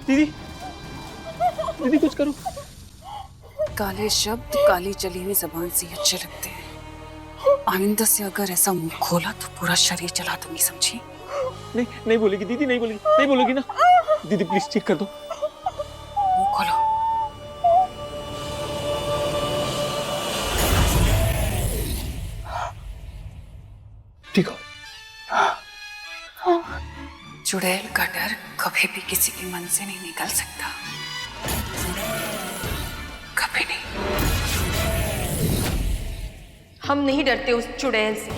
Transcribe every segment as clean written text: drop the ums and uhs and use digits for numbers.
दीदी, दीदी कुछ करो। काले शब्द काली चली हुई जबान से अच्छे लगते हैं। आइंदा से अगर ऐसा मुंह खोला तो पूरा शरीर जला दूंगी, समझी? नहीं, नहीं बोलेगी दीदी, नहीं बोलेगी, नहीं बोलेगी ना। दीदी प्लीज चेक कर दो। मुंह खोलो। ठीक हो? चुड़ैल का डर कभी भी किसी के मन से नहीं निकल सकता, कभी नहीं। हम नहीं डरते उस चुड़ैल से,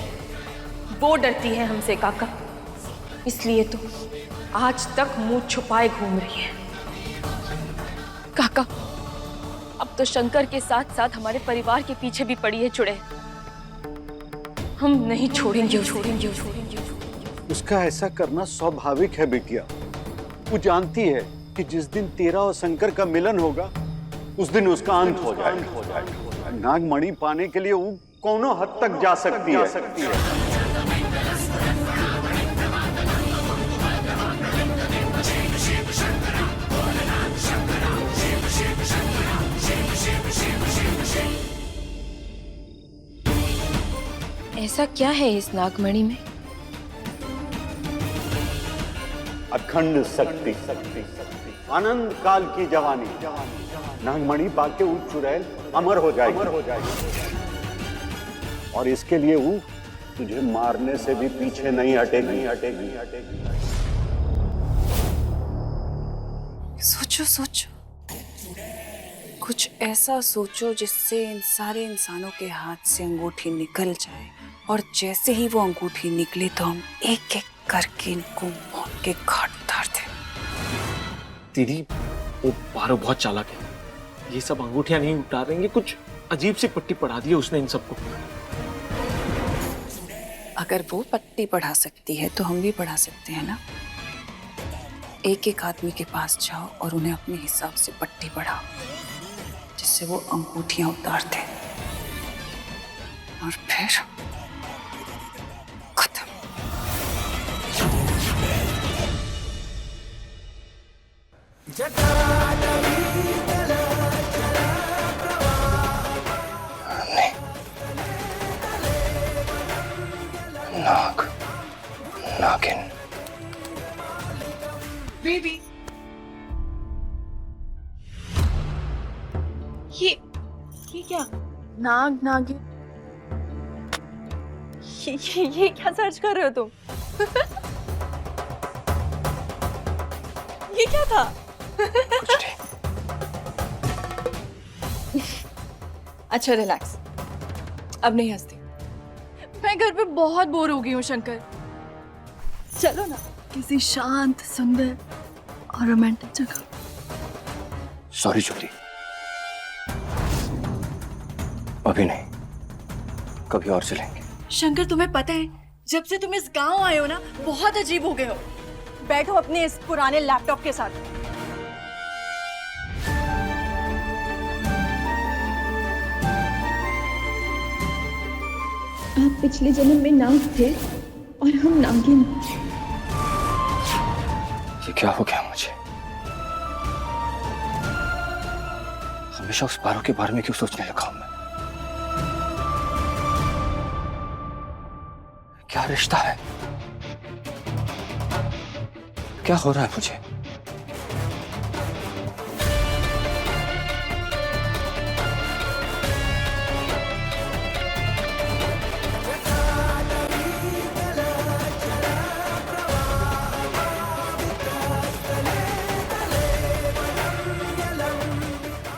वो डरती है हमसे काका। इसलिए तो आज तक मुंह छुपाए घूम रही है। काका, अब तो शंकर के साथ साथ हमारे परिवार के पीछे भी पड़ी है चुड़ैल। हम नहीं छोड़ेंगे। उसका ऐसा करना स्वाभाविक है बिटिया। वो जानती है कि जिस दिन तेरा और शंकर का मिलन होगा उस दिन उसका अंत हो जाएगा। नागमणि पाने के लिए वो कौनों हद तक जा सकती है। ऐसा क्या है इस नागमणि में? अखंड शक्ति, आनंद काल की जवानी। नागमणि पाके वो चुड़ैल अमर हो जाएगी। और इसके लिए वो तुझे मारने से भी पीछे नहीं हटेगी। सोचो, कुछ ऐसा सोचो जिससे इन सारे इंसानों के हाथ से अंगूठी निकल जाए, और जैसे ही वो अंगूठी निकले तो हम एक एक करके इनको मौत के घाट उतार दें। दीदी, वो पारो बहुत चालाक है। ये सब अंगूठियां नहीं उतारेंगे, कुछ अजीब सी पट्टी पढ़ा दी है उसने इन सबको। अगर वो पट्टी पढ़ा सकती है तो हम भी पढ़ा सकते हैं ना। एक एक आदमी के पास जाओ और उन्हें अपने हिसाब से पट्टी पढ़ाओ, जिससे वो अंगूठियां उतार दें, और फिर खत्म। नागिन। बेबी, ये क्या? नागिन। ये क्या सर्च कर रहे हो तुम? ये क्या था? कुछ नहीं। अच्छा रिलैक्स, अब नहीं हंसती। मैं घर पे बहुत बोर हो गई हूँ शंकर। चलो ना किसी शांत, सुंदर और रोमांटिक जगह। सॉरी ज्योति, अभी नहीं, कभी और चलेंगे। शंकर, तुम्हें पता है जब से तुम इस गांव आए हो ना, बहुत अजीब हो गए हो। बैठो अपने इस पुराने लैपटॉप के साथ। आप पिछले जन्म में नाग थे और हम नागिन। ये क्या हो गया मुझे? हमेशा उस पारो के बारे में क्यों सोचने लगा हूं मैं? क्या रिश्ता है? क्या हो रहा है मुझे?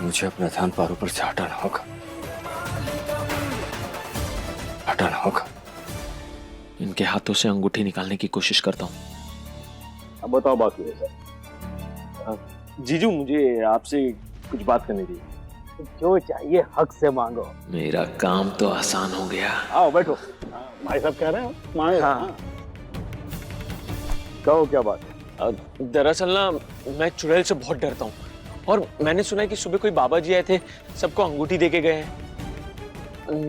मुझे अपना ध्यान पारो पर से हटाना होगा। इनके हाथों से अंगूठी निकालने की कोशिश करता हूँ। अब बताओ बाकी है सर। जीजू, मुझे आपसे कुछ बात करनी थी। जो चाहिए हक से मांगो। मेरा काम तो आसान हो गया। आओ बैठो। भाई साहब कह रहे हो? हाँ। कहो क्या बात है? दरअसल ना, मैं चुड़ैल से बहुत डरता हूँ, और मैंने सुना है कि सुबह कोई बाबा जी आए थे, सबको अंगूठी देके गए हैं।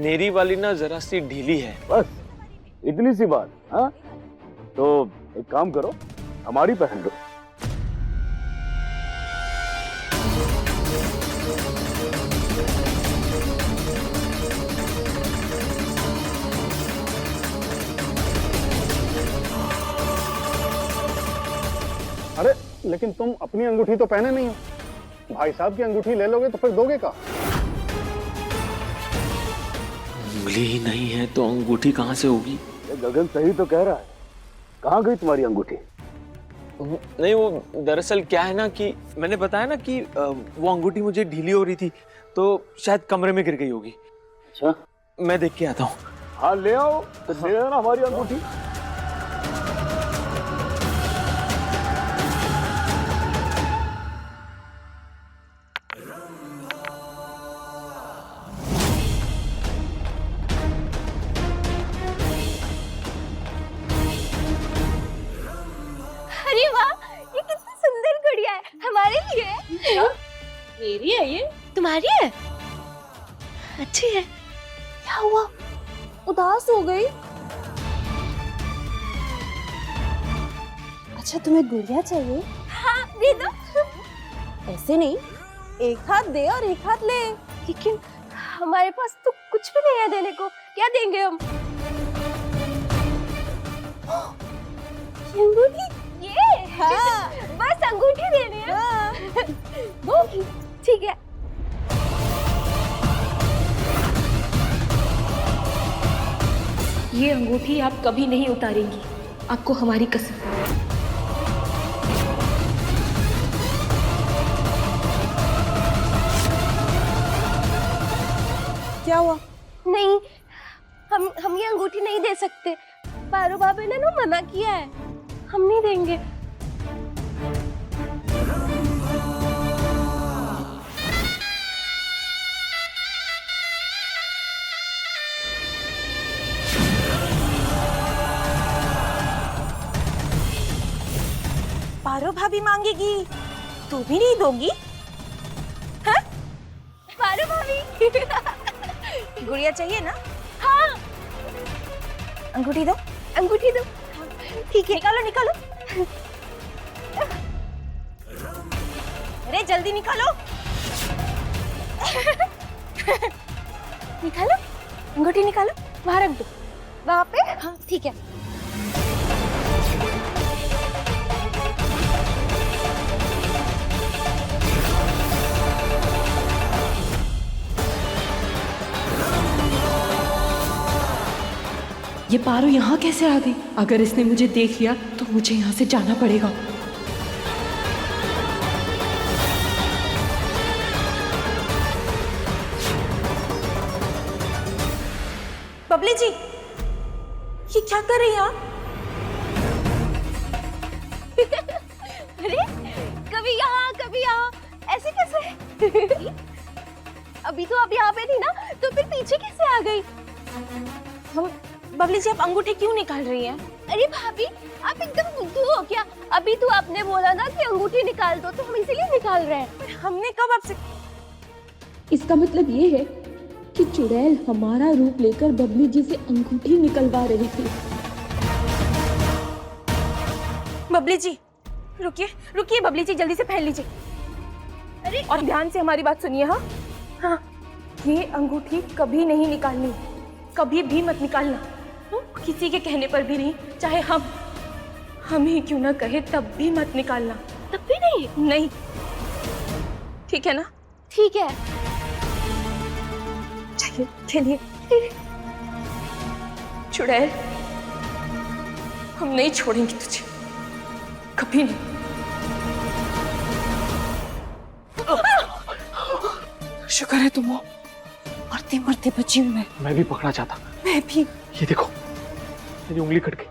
मेरी वाली ना जरा सी ढीली है। बस इतनी सी बात? हाँ, तो एक काम करो, हमारी पहन लो। लेकिन तुम अपनी अंगूठी तो पहने नहीं हो, भाई साहब की अंगूठी ले लोगे तो फिर दोगे का? उंगली ही नहीं है तो अंगूठी कहाँ से होगी? गगन सही तो कह रहा है, कहाँ गई तुम्हारी अंगूठी? नहीं, वो दरअसल क्या है ना कि मैंने बताया ना कि वो अंगूठी मुझे ढीली हो रही थी तो शायद कमरे में गिर गई होगी। अच्छा, मैं देख के आता हूँ। हाँ ले आओ, तो दे देना हमारी अंगूठी। अरे वाह, ये कितनी सुंदर गुड़िया है, हमारे लिए है। मेरी है ये? तुम्हारी है? अच्छी है। क्या हुआ, उदास हो गई? अच्छा तुम्हें गुड़िया चाहिए? हाँ दे दो। ऐसे नहीं, एक हाथ दे और एक हाथ ले। लेकिन हमारे पास तो कुछ भी नहीं है देने को, क्या देंगे हम? अंगूठी? ये हाँ। बस अंगूठी देनी है। हाँ। वो ठीक है। ये अंगूठी आप कभी नहीं उतारेंगी, आपको हमारी कसम। क्या हुआ? नहीं, हम ये अंगूठी नहीं दे सकते। पारो भाभी ने ना मना किया है, हम नहीं देंगे। पारो भाभी मांगेगी, तू भी नहीं दोगी? हाँ? पारो भाभी गुड़िया चाहिए ना? हाँ, अंगूठी दो। अंगूठी दो। ठीक है, निकालो निकालो। अरे जल्दी निकालो। निकालो, अंगूठी निकालो, वहां रख दो। वहां पे? हाँ ठीक है। ये पारो यहाँ कैसे आ गई? अगर इसने मुझे देख लिया तो मुझे यहाँ से जाना पड़ेगा। बबली जी, ये क्या कर रही हैं आप? अरे कभी यहाँ कभी यहाँ, ऐसे कैसे? अभी तो आप यहाँ पे थी ना, तो फिर पीछे कैसे आ गई? हम बबली जी, आप अंगूठी क्यों निकाल रही हैं? अरे भाभी, आप एकदम बुद्धू हो क्या? अभी तो आपने बोला ना कि अंगूठी निकाल दो, तो हम इसीलिए निकाल रहे हैं। पर हमने कब आपसे? इसका मतलब ये है कि चुड़ैल हमारा रूप लेकर बबली जी से अंगूठी निकलवा रही थी। बबली जी रुकिए रुकिए, बबली जी जल्दी से पहन लीजिए। अरे और ध्यान से हमारी बात सुनिए। हाँ हाँ, ये अंगूठी कभी नहीं निकालनी, कभी भी मत निकालना। किसी के कहने पर भी नहीं, चाहे हम ही क्यों ना कहे तब भी मत निकालना। तब भी नहीं? नहीं, ठीक है ना? ठीक है। चलिए खेलिए। चुड़ैल, हम नहीं छोड़ेंगे तुझे, कभी नहीं। शुक्र है तुम हो, मरते मरते बची हूँ मैं। मैं भी पकड़ा जाता। मैं भी। ये देखो, मेरी उंगली कट गई।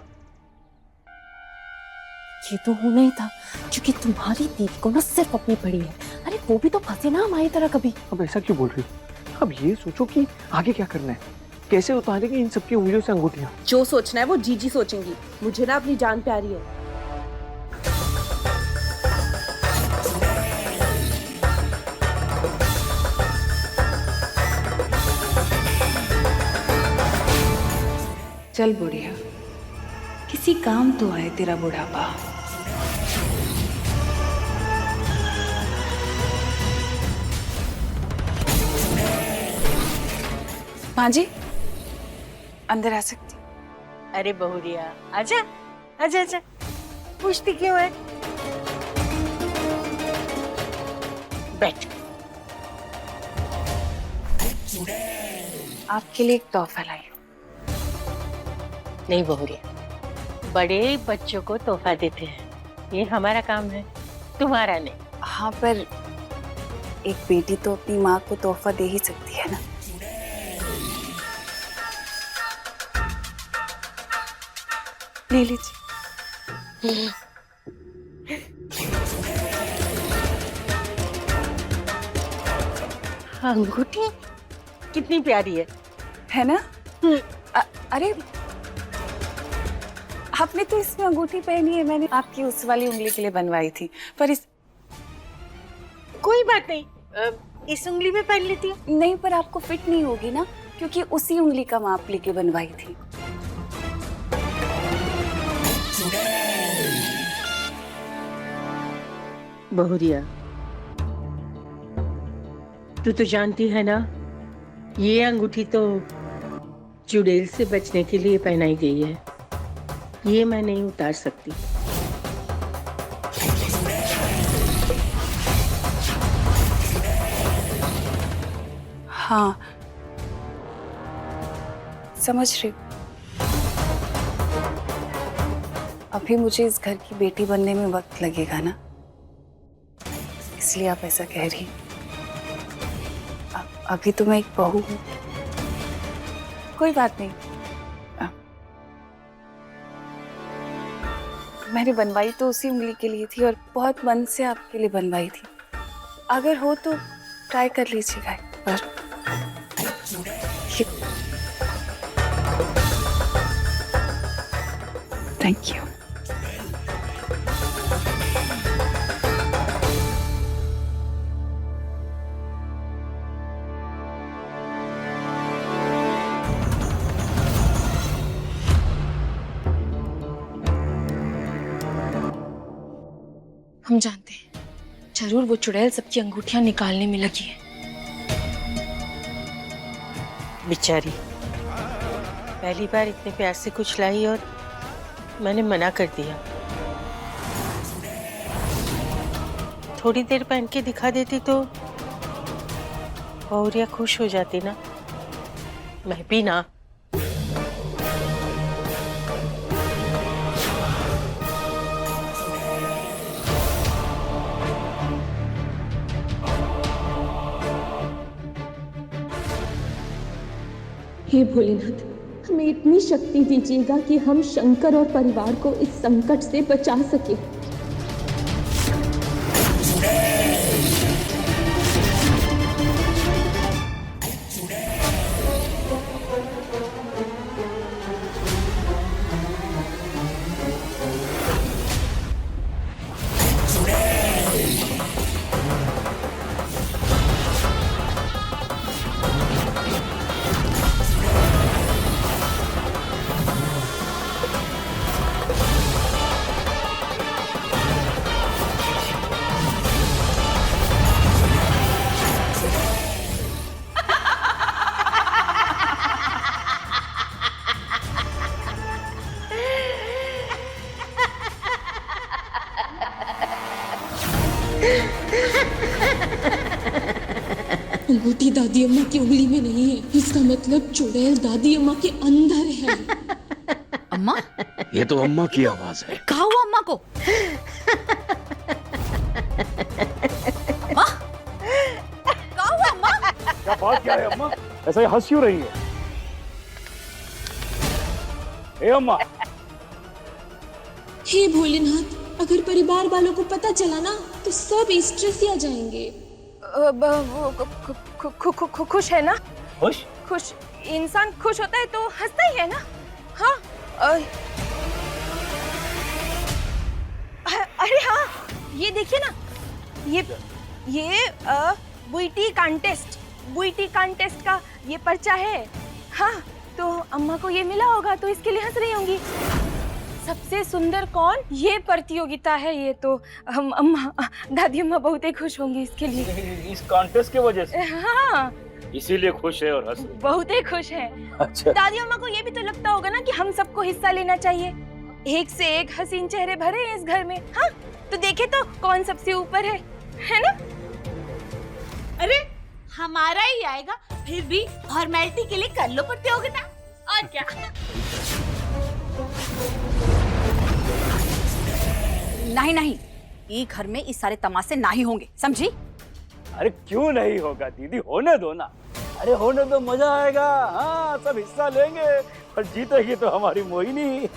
ये तो होना ही था, क्योंकि तुम्हारी दीदी को ना सिर्फ अपनी पड़ी है। अरे वो भी तो फंसे ना हमारी तरह कभी। अब ऐसा क्यों बोल रही हो? अब ये सोचो कि आगे क्या करना है, कैसे उतारेंगे इन सबकी उंगलियों से अंगूठियां। जो सोचना है वो जीजी सोचेंगी, मुझे ना अपनी जान प्यारी है। चल बुढ़िया, किसी काम तो आए तेरा बुढ़ापा। माँ जी, अंदर आ सकती? अरे बहुरिया, आजा आजा आजा, पूछती क्यों है? बैठ। आपके लिए एक तोहफा लाई हूँ। नहीं बहुरिया, बड़े बच्चों को तोहफा देते हैं, ये हमारा काम है, तुम्हारा नहीं। हाँ, पर एक बेटी तो अपनी माँ को तोहफा दे ही सकती है ना। ले लीजिए। अंगूठी कितनी प्यारी है ना? अरे आपने तो इसमें अंगूठी पहनी है, मैंने आपकी उस वाली उंगली के लिए बनवाई थी, पर इस कोई बात नहीं, इस उंगली में पहन लेती हूँ। नहीं, पर आपको फिट नहीं होगी ना, क्योंकि उसी उंगली का माप लेके बनवाई थी। बहुरिया, तू तो जानती है ना, ये अंगूठी तो चुड़ैल से बचने के लिए पहनाई गई है, ये मैं नहीं उतार सकती। हाँ, समझ रही हूँ। अभी मुझे इस घर की बेटी बनने में वक्त लगेगा ना, इसलिए आप ऐसा कह रही हैं। अभी तो मैं एक बहू हूँ। कोई बात नहीं, मैंने बनवाई तो उसी उंगली के लिए थी और बहुत मन से आपके लिए बनवाई थी। अगर हो तो ट्राई कर लीजिएगा एक बार। Thank you. हम जानते हैं जरूर वो चुड़ैल सबकी अंगूठियां निकालने में लगी है। बेचारी पहली बार इतने प्यार से कुछ लाई और मैंने मना कर दिया। थोड़ी देर पहन के दिखा देती तो बहुरिया खुश हो जाती ना, मैं भी ना। हे भोलेनाथ, हमें इतनी शक्ति दीजिएगा कि हम शंकर और परिवार को इस संकट से बचा सके। अंगूठी दादी अम्मा की उंगली में नहीं है, इसका मतलब चुड़ैल दादी अम्मा के अंदर है। अम्मा? ये तो अम्मा की आवाज है। कहा हुआ अम्मा को? अम्मा? कहा हुआ अम्मा? क्या बात क्या है अम्मा? ऐसा हंस क्यों रही है? ए अम्मा। हे भोलेनाथ, अगर परिवार वालों को पता चला ना तो सब स्ट्रेसिया जाएंगे। खुश है ना? खुश? खुश इंसान खुश होता है तो हंसता ही है ना? हाँ। अरे हाँ, ये देखिए ना, ये बुईटी कांटेस्ट का ये पर्चा है। हाँ, तो अम्मा को ये मिला होगा तो इसके लिए हंस रही होंगी। सबसे सुंदर कौन, ये प्रतियोगिता है। ये तो हम अम्मा दादी अम्मा बहुत ही खुश होंगी इसके लिए। इस कॉन्टेस्ट की वजह से? हाँ, इसीलिए खुश है और हंस रही। बहुत ही खुश है। अच्छा। दादी अम्मा को ये भी तो लगता होगा ना कि हम सबको हिस्सा लेना चाहिए। एक से एक हसीन चेहरे भरे हैं इस घर में। हाँ, तो देखे तो कौन सबसे ऊपर है ना? अरे हमारा ही आएगा, फिर भी फॉर्मेलिटी के लिए कर लो प्रतियोगिता, और क्या। नहीं नहीं, ये घर में इस सारे तमाशे नहीं होंगे, समझी? अरे क्यों नहीं होगा दीदी, होने दो ना। अरे होने दो, मजा आएगा। हाँ, सब हिस्सा लेंगे और जीतेगी तो हमारी मोहिनी।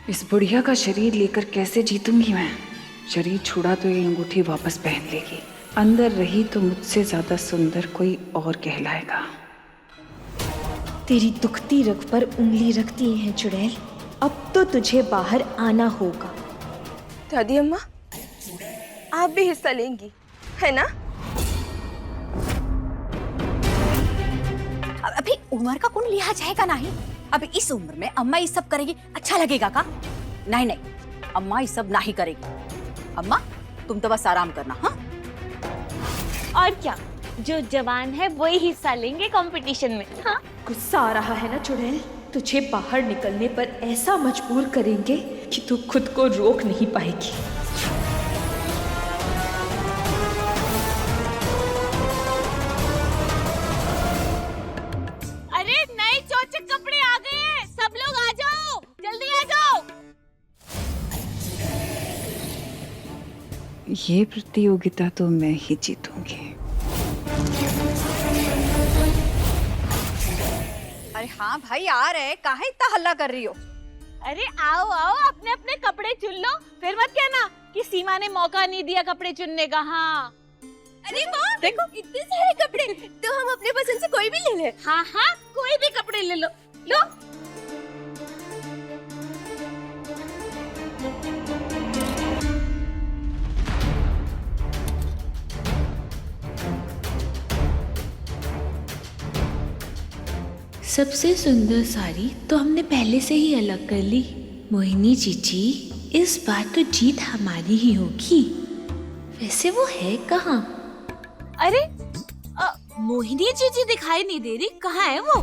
इस बुढ़िया का शरीर लेकर कैसे जीतूंगी मैं? शरीर छुड़ा तो ये अंगूठी वापस पहन लेगी, अंदर रही तो मुझसे ज्यादा सुंदर कोई और कहलाएगा। तेरी दुखती रग पर उंगली रखती है चुड़ैल, अब तो तुझे बाहर आना होगा। दादी अम्मा, आप भी हिस्सा लेंगी, है ना? अभी उम्र का कौन लिया जाएगा नहीं? अभी इस उम्र में अम्मा ये सब करेगी, अच्छा लगेगा का? नहीं नहीं, अम्मा ये सब नहीं करेगी। अम्मा तुम तो बस आराम करना। हाँ, और क्या, जो जवान है वही हिस्सा लेंगे कंपटीशन में। हाँ, गुस्सा आ रहा है ना चुड़ैल? तुझे बाहर निकलने पर ऐसा मजबूर करेंगे कि तू खुद को रोक नहीं पाएगी। अरे नए चोचक कपड़े आ गए हैं, सब लोग आ जाओ, जल्दी आ जाओ। ये प्रतियोगिता तो मैं ही जीतूंगी। अरे हाँ भाई, आ रहे, काहे इतना हल्ला कर रही हो? अरे आओ आओ, अपने अपने कपड़े चुन लो, फिर मत कहना कि सीमा ने मौका नहीं दिया कपड़े चुनने का। हाँ, अरे वाह, देखो इतने सारे कपड़े, तो हम अपने पसंद से कोई भी ले ले। हाँ हाँ, कोई भी कपड़े ले लो, लो। सबसे सुंदर साड़ी तो हमने पहले से ही अलग कर ली। मोहिनी जीजी, इस बार तो जीत हमारी ही होगी। वैसे वो है कहाँ? अरे मोहिनी जीजी दिखाई नहीं दे रही, कहाँ है वो?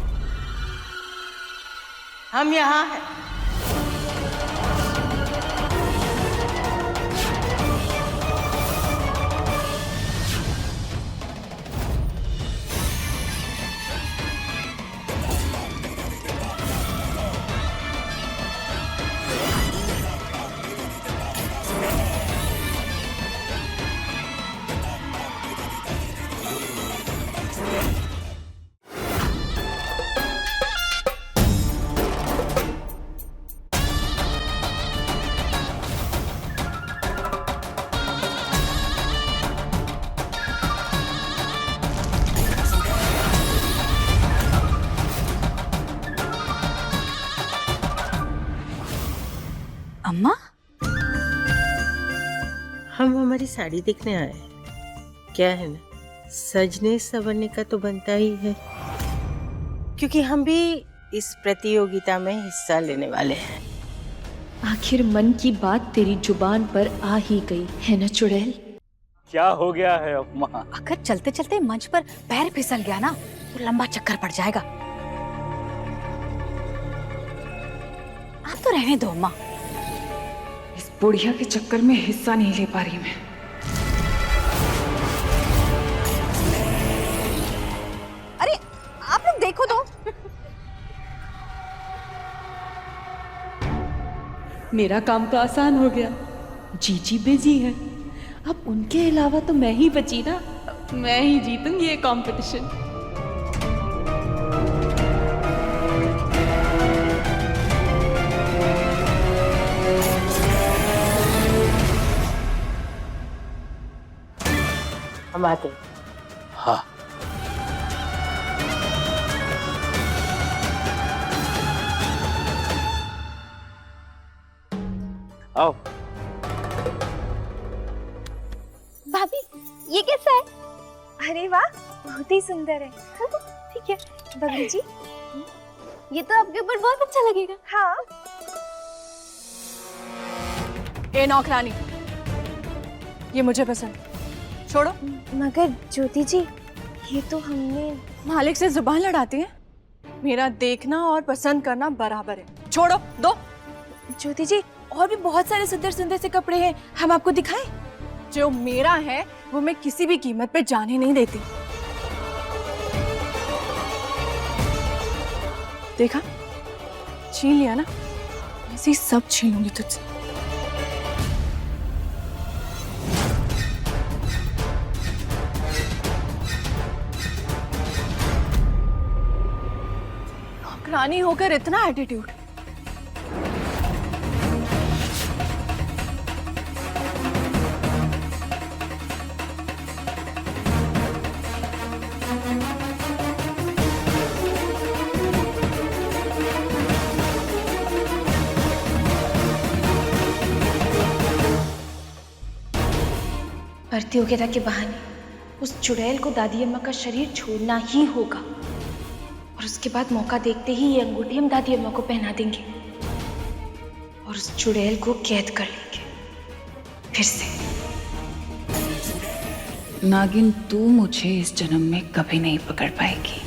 हम यहाँ हैं। अम्मा, हम हमारी साड़ी देखने आए हैं। क्या है ना, सजने संवरने का तो बनता ही है, क्योंकि हम भी इस प्रतियोगिता में हिस्सा लेने वाले हैं। आखिर मन की बात तेरी जुबान पर आ ही गई है ना चुड़ैल? क्या हो गया है अम्मा? अगर चलते चलते मंच पर पैर फिसल गया ना तो लंबा चक्कर पड़ जाएगा। आप तो रहने दो अम्मा, इस बुढ़िया के चक्कर में हिस्सा नहीं ले पा रही मैं। अरे आप लोग देखो तो, मेरा काम तो आसान हो गया। जीजी बिजी है, अब उनके अलावा तो मैं ही बची ना। मैं ही जीतूंगी ये कंपटीशन। हम आते हैं। हाँ, आओ। भाभी, ये कैसा है? अरे वाह, बहुत ही सुंदर है। ठीक है बबली जी, ये तो आपके ऊपर बहुत अच्छा लगेगा। हाँ। ए नौकरानी, ये मुझे पसंद, छोड़ो। मगर ज्योति जी, ये तो हमने। मालिक से जुबान लड़ाती है? मेरा देखना और पसंद करना बराबर है, छोड़ो दो। ज्योति जी, और भी बहुत सारे सुंदर सुंदर से कपड़े हैं, हम आपको दिखाएं? जो मेरा है वो मैं किसी भी कीमत पे जाने नहीं देती। देखा, छीन लिया ना, ऐसे ही सब छीनूंगी तुझसे। नौकरानी होकर इतना एटीट्यूड। प्रतियोगिता के बहाने उस चुड़ैल को दादी अम्मा का शरीर छोड़ना ही होगा और उसके बाद मौका देखते ही ये अंगूठी हम दादी अम्मा को पहना देंगे और उस चुड़ैल को कैद कर लेंगे फिर से। नागिन, तू मुझे इस जन्म में कभी नहीं पकड़ पाएगी।